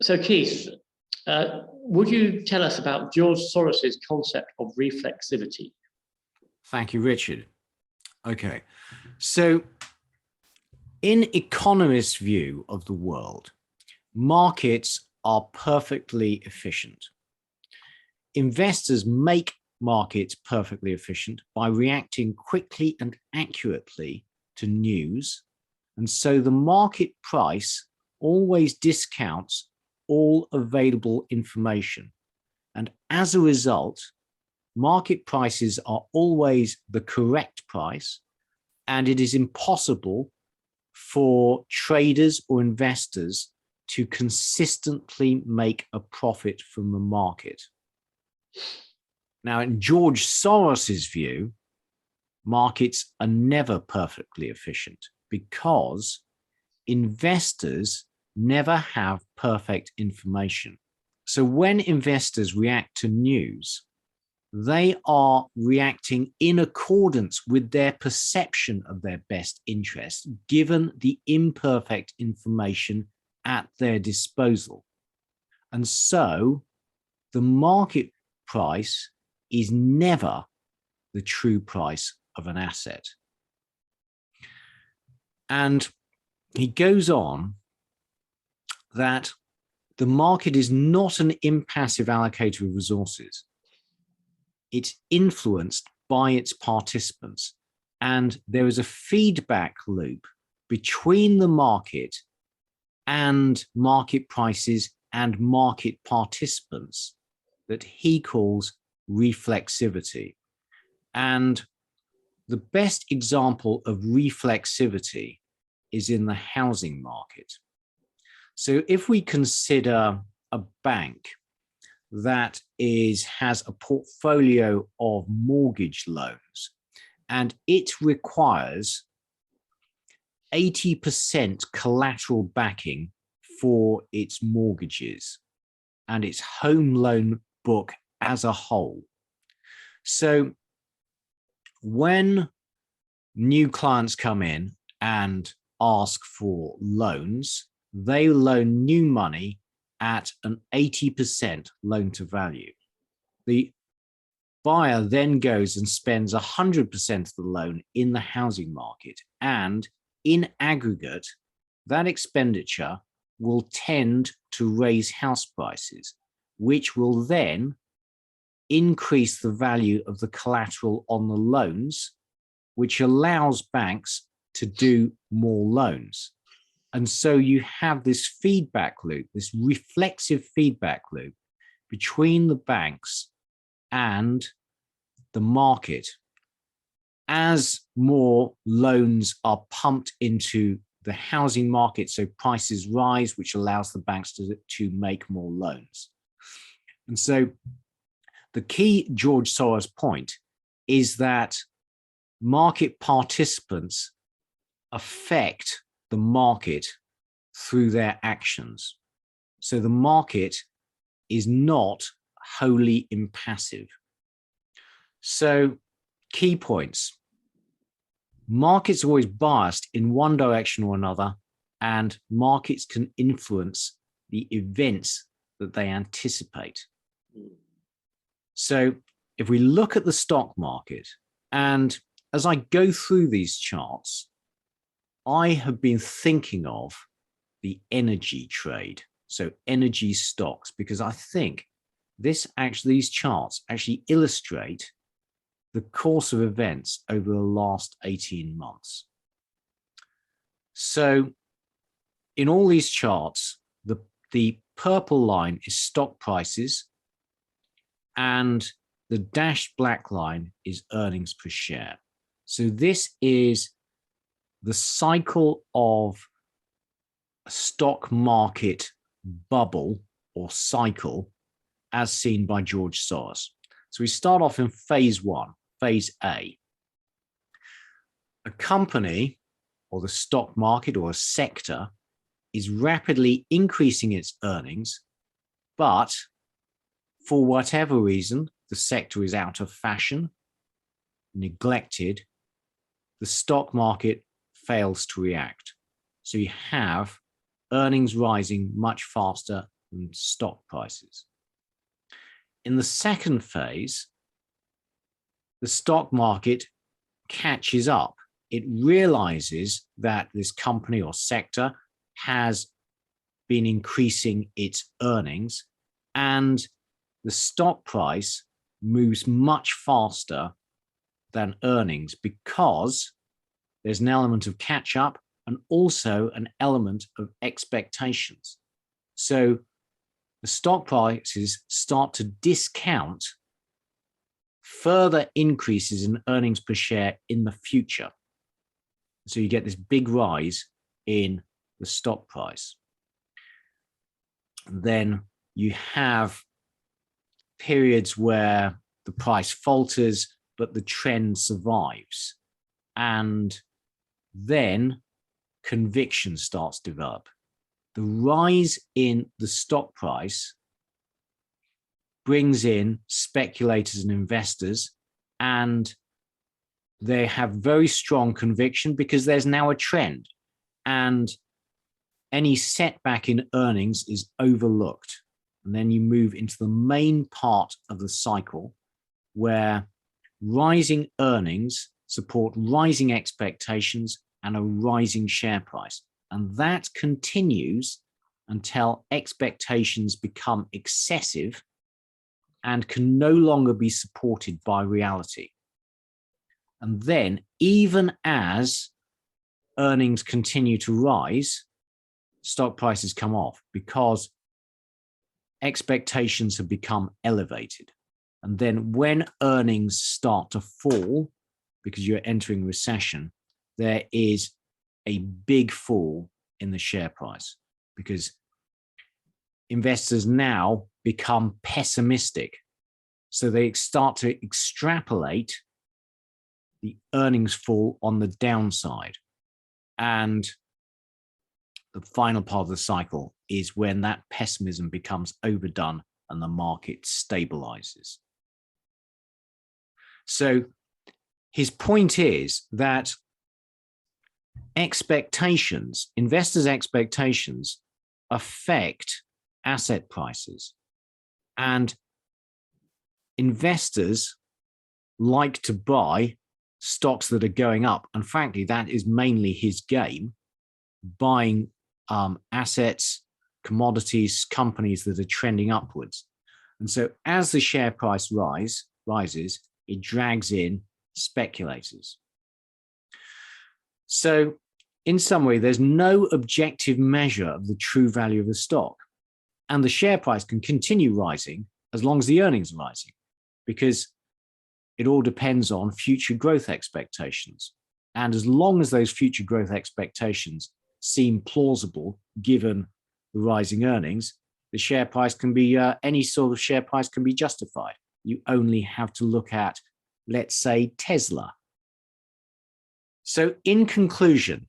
So Keith, would you tell us about George Soros's concept of reflexivity? Thank you, Richard. Okay, so in economists' view of the world, markets are perfectly efficient. Investors make markets perfectly efficient by reacting quickly and accurately to news, and so the market price always discounts all available information. And as a result, market prices are always the correct price, and it is impossible for traders or investors to consistently make a profit from the market. Now, in George Soros's view, markets are never perfectly efficient because investors never have perfect information. So when investors react to news, they are reacting in accordance with their perception of their best interest, given the imperfect information at their disposal. And so the market price is never the true price of an asset. And he goes on that the market is not an impassive allocator of resources. It's influenced by its participants, and there is a feedback loop between the market and market prices and market participants that he calls reflexivity. And the best example of reflexivity is in the housing market. So if we consider a bank that has a portfolio of mortgage loans, and it requires 80% collateral backing for its mortgages and its home loan book as a whole. So when new clients come in and ask for loans, they loan new money at an 80% loan to value. The buyer then goes and spends 100% of the loan in the housing market, and in aggregate, that expenditure will tend to raise house prices, which will then increase the value of the collateral on the loans, which allows banks to do more loans. And so you have this feedback loop, this reflexive feedback loop between the banks and the market. As more loans are pumped into the housing market, so prices rise, which allows the banks to make more loans. And so the key George Soros point is that market participants affect the market through their actions. So the market is not wholly impassive. So key points. Markets are always biased in one direction or another, and markets can influence the events that they anticipate. So if we look at the stock market, and as I go through these charts, I have been thinking of the energy trade, so energy stocks, because I think these charts actually illustrate the course of events over the last 18 months. So in all these charts, the purple line is stock prices, and the dashed black line is earnings per share. So this is the cycle of a stock market bubble or cycle as seen by George Soros. So we start off in phase one, phase A. A company or the stock market or a sector is rapidly increasing its earnings, but for whatever reason, the sector is out of fashion, neglected, the stock market fails to react. So you have earnings rising much faster and stock prices. In the second phase, the stock market catches up. It realizes that this company or sector has been increasing its earnings, and the stock price moves much faster than earnings because there's an element of catch up and also an element of expectations. So the stock prices start to discount further increases in earnings per share in the future. So you get this big rise in the stock price. Then you have periods where the price falters, but the trend survives. And then conviction starts to develop. The rise in the stock price brings in speculators and investors, and they have very strong conviction because there's now a trend, and any setback in earnings is overlooked. And then you move into the main part of the cycle where rising earnings support rising expectations and a rising share price. And that continues until expectations become excessive and can no longer be supported by reality. And then, even as earnings continue to rise, stock prices come off because expectations have become elevated. And then when earnings start to fall, because you're entering recession, there is a big fall in the share price because investors now become pessimistic. So they start to extrapolate the earnings fall on the downside. And the final part of the cycle is when that pessimism becomes overdone and the market stabilizes. So his point is that expectations, investors' expectations, affect asset prices. And investors like to buy stocks that are going up. And frankly, that is mainly his game, buying assets, commodities, companies that are trending upwards. And so as the share price rises, it drags in speculators. So in some way, there's no objective measure of the true value of the stock. And the share price can continue rising as long as the earnings are rising, because it all depends on future growth expectations. And as long as those future growth expectations seem plausible, given the rising earnings, the share price can be, any sort of share price can be justified. You only have to look at, let's say, Tesla. So in conclusion,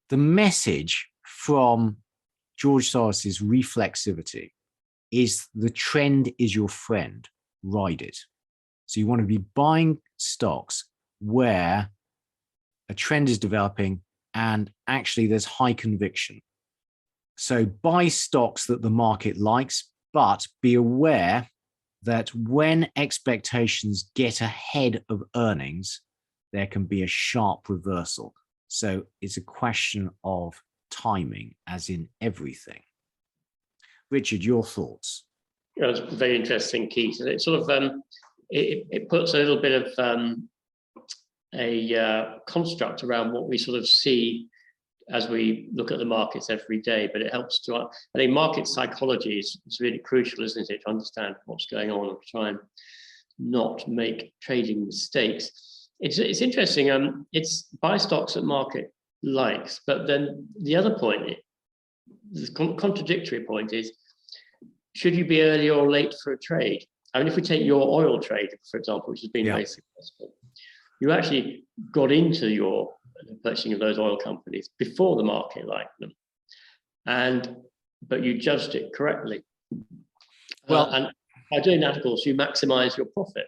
the message from George Soros's Reflexivity is the trend is your friend, ride it. So you want to be buying stocks where a trend is developing and actually there's high conviction. So buy stocks that the market likes, but be aware that when expectations get ahead of earnings, there can be a sharp reversal. So it's a question of timing, as in everything. Richard, your thoughts? Yeah, it's very interesting, Keith. It sort of it puts a little bit of a construct around what we sort of see as we look at the markets every day. But it helps to, I think, market psychology is really crucial, isn't it, to understand what's going on and try and not make trading mistakes. It's interesting. It's buy stocks that market likes, but then the other point, the contradictory point is, should you be early or late for a trade? I mean, if we take your oil trade, for example, which has been very successful, you actually got into your purchasing of those oil companies before the market liked them, but you judged it correctly. Well, and by doing that, of course, you maximize your profit.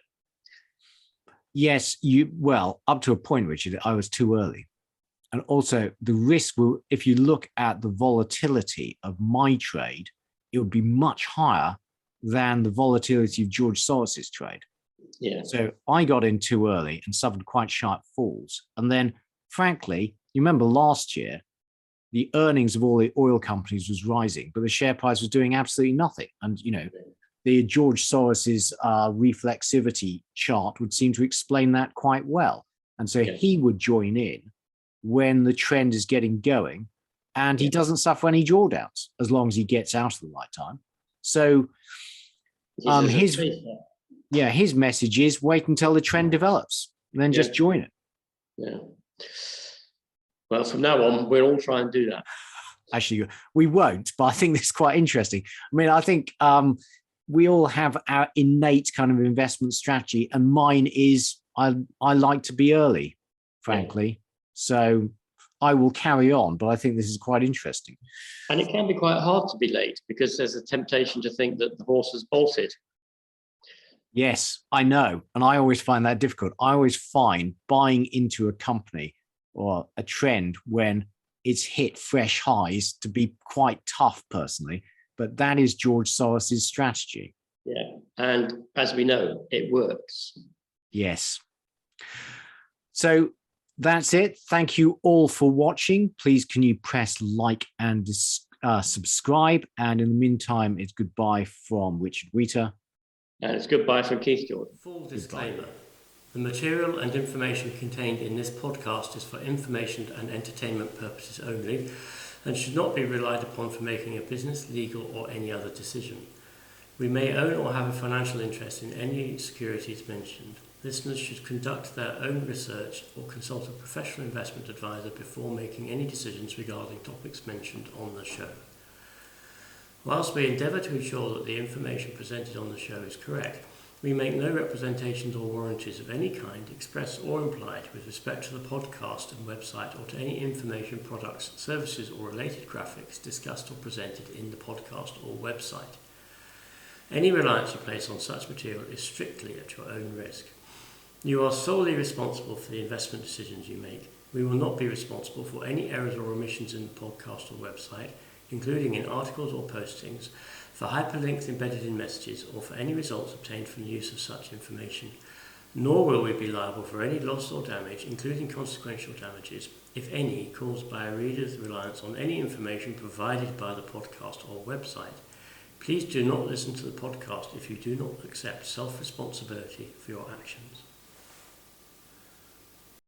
Yes, well, up to a point, Richard, I was too early. And also the risk will, if you look at the volatility of my trade, it would be much higher than the volatility of George Soros's trade. Yeah. So I got in too early and suffered quite sharp falls. And then, frankly, you remember last year, the earnings of all the oil companies was rising, but the share price was doing absolutely nothing. And, the George Soros's reflexivity chart would seem to explain that quite well. And so he would join in when the trend is getting going, and he doesn't suffer any drawdowns as long as he gets out at the right time. So his message is wait until the trend develops, and then just join it. Yeah. Well, from now on, we'll all try and do that. Actually, we won't, but I think this is quite interesting. I mean, I think we all have our innate kind of investment strategy, and mine is I like to be early, frankly. So I will carry on, but I think this is quite interesting. And it can be quite hard to be late because there's a temptation to think that the horse has bolted. Yes, I know. And I always find that difficult. I always find buying into a company or a trend when it's hit fresh highs to be quite tough personally. But that is George Soros's strategy. Yeah. And as we know, it works. Yes. So that's it. Thank you all for watching. Please, can you press like and subscribe? And in the meantime, it's goodbye from Richard Wheater. And it's goodbye from Keith Jordan. Full disclaimer. The material and information contained in this podcast is for information and entertainment purposes only and should not be relied upon for making a business, legal or any other decision. We may own or have a financial interest in any securities mentioned. Listeners should conduct their own research or consult a professional investment advisor before making any decisions regarding topics mentioned on the show. Whilst we endeavour to ensure that the information presented on the show is correct, we make no representations or warranties of any kind, express or implied, with respect to the podcast and website or to any information, products, services or related graphics discussed or presented in the podcast or website. Any reliance you place on such material is strictly at your own risk. You are solely responsible for the investment decisions you make. We will not be responsible for any errors or omissions in the podcast or website, including in articles or postings, for hyperlinks embedded in messages, or for any results obtained from the use of such information. Nor will we be liable for any loss or damage, including consequential damages, if any, caused by a reader's reliance on any information provided by the podcast or website. Please do not listen to the podcast if you do not accept self-responsibility for your actions.